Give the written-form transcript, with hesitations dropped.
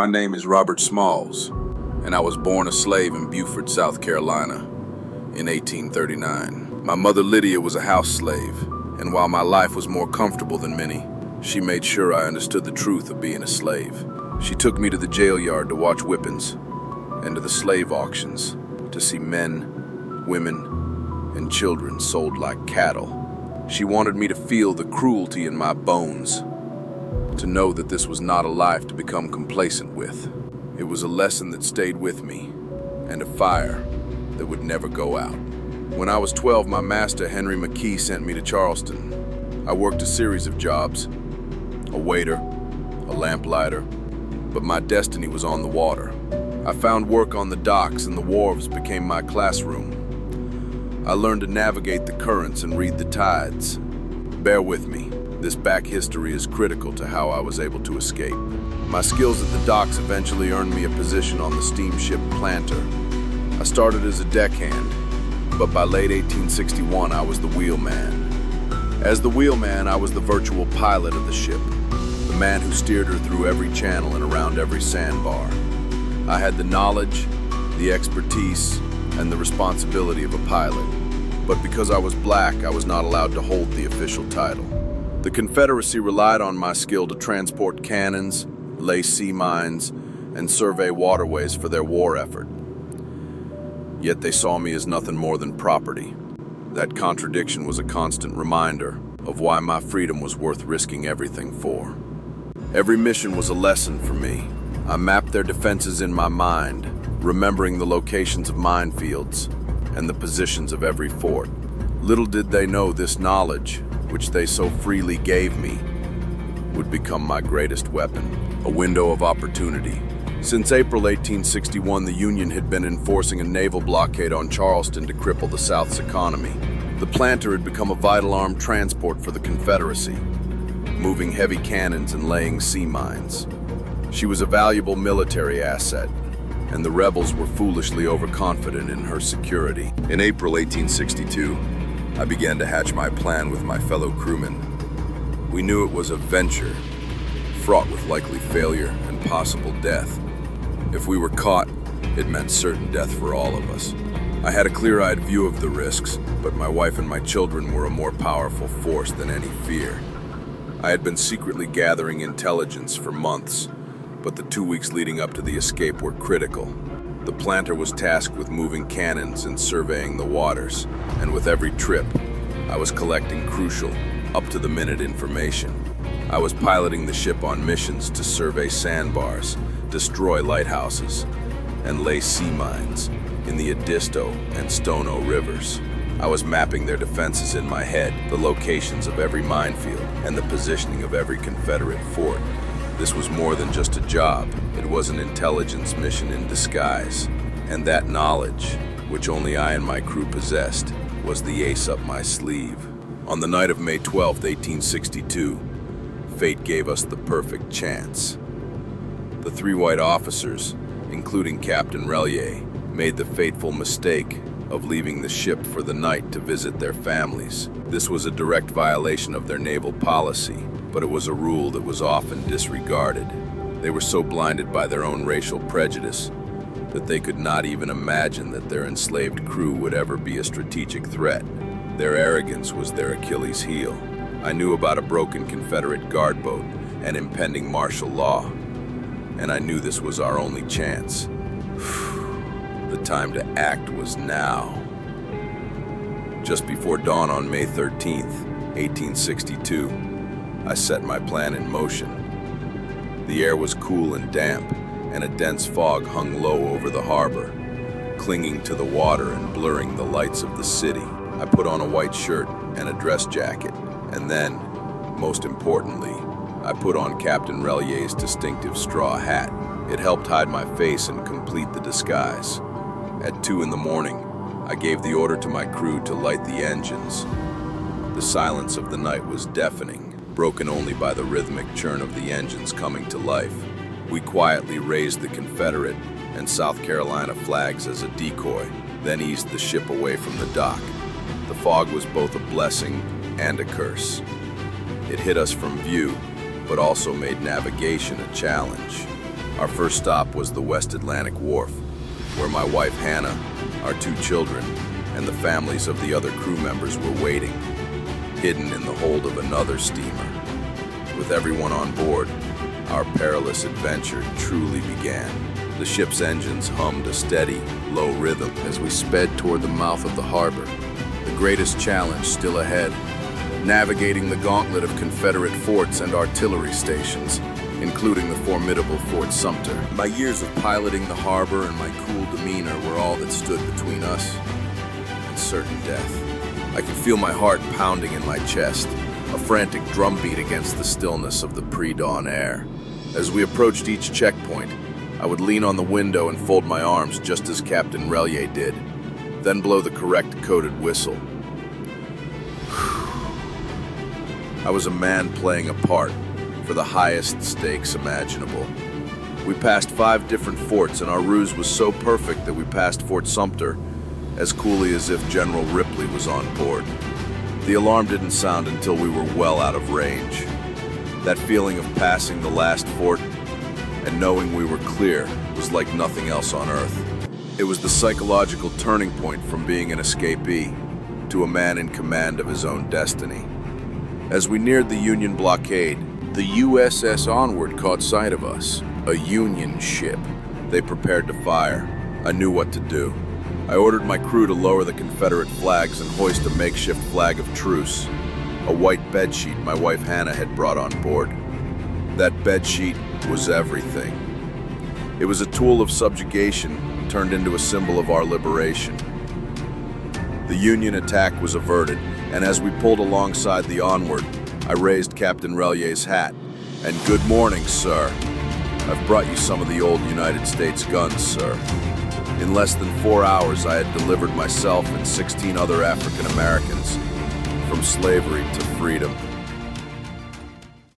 My name is Robert Smalls, and I was born a slave in Beaufort, South Carolina in 1839. My mother Lydia was a house slave, and while my life was more comfortable than many, she made sure I understood the truth of being a slave. She took me to the jail yard to watch whippings and to the slave auctions to see men, women, and children sold like cattle. She wanted me to feel the cruelty in my bones, to know that this was not a life to become complacent with. It was a lesson that stayed with me, and a fire that would never go out. When I was 12, my master, Henry McKee, sent me to Charleston. I worked a series of jobs, a waiter, a lamplighter, but my destiny was on the water. I found work on the docks, and the wharves became my classroom. I learned to navigate the currents and read the tides. Bear with me. This back history is critical to how I was able to escape. My skills at the docks eventually earned me a position on the steamship Planter. I started as a deckhand, but by late 1861 I was the wheelman. As the wheelman, I was the virtual pilot of the ship, the man who steered her through every channel and around every sandbar. I had the knowledge, the expertise, and the responsibility of a pilot, but because I was black, I was not allowed to hold the official title. The Confederacy relied on my skill to transport cannons, lay sea mines, and survey waterways for their war effort. Yet they saw me as nothing more than property. That contradiction was a constant reminder of why my freedom was worth risking everything for. Every mission was a lesson for me. I mapped their defenses in my mind, remembering the locations of minefields and the positions of every fort. Little did they know this knowledge, which they so freely gave me, would become my greatest weapon, a window of opportunity. Since April 1861, the Union had been enforcing a naval blockade on Charleston to cripple the South's economy. The Planter had become a vital armed transport for the Confederacy, moving heavy cannons and laying sea mines. She was a valuable military asset, and the rebels were foolishly overconfident in her security. In April 1862, I began to hatch my plan with my fellow crewmen. We knew it was a venture, fraught with likely failure and possible death. If we were caught, it meant certain death for all of us. I had a clear-eyed view of the risks, but my wife and my children were a more powerful force than any fear. I had been secretly gathering intelligence for months, but the 2 weeks leading up to the escape were critical. The Planter was tasked with moving cannons and surveying the waters, and with every trip, I was collecting crucial, up-to-the-minute information. I was piloting the ship on missions to survey sandbars, destroy lighthouses, and lay sea mines in the Edisto and Stono rivers. I was mapping their defenses in my head, the locations of every minefield, and the positioning of every Confederate fort. This was more than just a job. It was an intelligence mission in disguise. And that knowledge, which only I and my crew possessed, was the ace up my sleeve. On the night of May 12, 1862, fate gave us the perfect chance. The 3 white officers, including Captain Relier, made the fateful mistake of leaving the ship for the night to visit their families. This was a direct violation of their naval policy, but it was a rule that was often disregarded. They were so blinded by their own racial prejudice that they could not even imagine that their enslaved crew would ever be a strategic threat. Their arrogance was their Achilles heel. I knew about a broken Confederate guard boat and impending martial law, and I knew this was our only chance. The time to act was now. Just before dawn on May 13th, 1862, I set my plan in motion. The air was cool and damp, and a dense fog hung low over the harbor, clinging to the water and blurring the lights of the city. I put on a white shirt and a dress jacket, and then, most importantly, I put on Captain Relier's distinctive straw hat. It helped hide my face and complete the disguise. At 2 in the morning, I gave the order to my crew to light the engines. The silence of the night was deafening, broken only by the rhythmic churn of the engines coming to life. We quietly raised the Confederate and South Carolina flags as a decoy, then eased the ship away from the dock. The fog was both a blessing and a curse. It hid us from view, but also made navigation a challenge. Our first stop was the West Atlantic Wharf, where my wife Hannah, our 2 children, and the families of the other crew members were waiting, hidden in the hold of another steamer. With everyone on board, our perilous adventure truly began. The ship's engines hummed a steady, low rhythm as we sped toward the mouth of the harbor. The greatest challenge still ahead, navigating the gauntlet of Confederate forts and artillery stations, including the formidable Fort Sumter. My years of piloting the harbor and my cool demeanor were all that stood between us and certain death. I could feel my heart pounding in my chest, a frantic drumbeat against the stillness of the pre-dawn air. As we approached each checkpoint, I would lean on the window and fold my arms just as Captain Relier did, then blow the correct coded whistle. I was a man playing a part for the highest stakes imaginable. We passed 5 different forts, and our ruse was so perfect that we passed Fort Sumter as coolly as if General Ripley was on board. The alarm didn't sound until we were well out of range. That feeling of passing the last fort and knowing we were clear was like nothing else on Earth. It was the psychological turning point from being an escapee to a man in command of his own destiny. As we neared the Union blockade, the USS Onward caught sight of us, a Union ship. They prepared to fire. I knew what to do. I ordered my crew to lower the Confederate flags and hoist a makeshift flag of truce, a white bedsheet my wife Hannah had brought on board. That bedsheet was everything. It was a tool of subjugation turned into a symbol of our liberation. The Union attack was averted, and as we pulled alongside the Onward, I raised Captain Relier's hat. And good morning, sir. I've brought you some of the old United States guns, sir. In less than 4 hours, I had delivered myself and 16 other African Americans from slavery to freedom.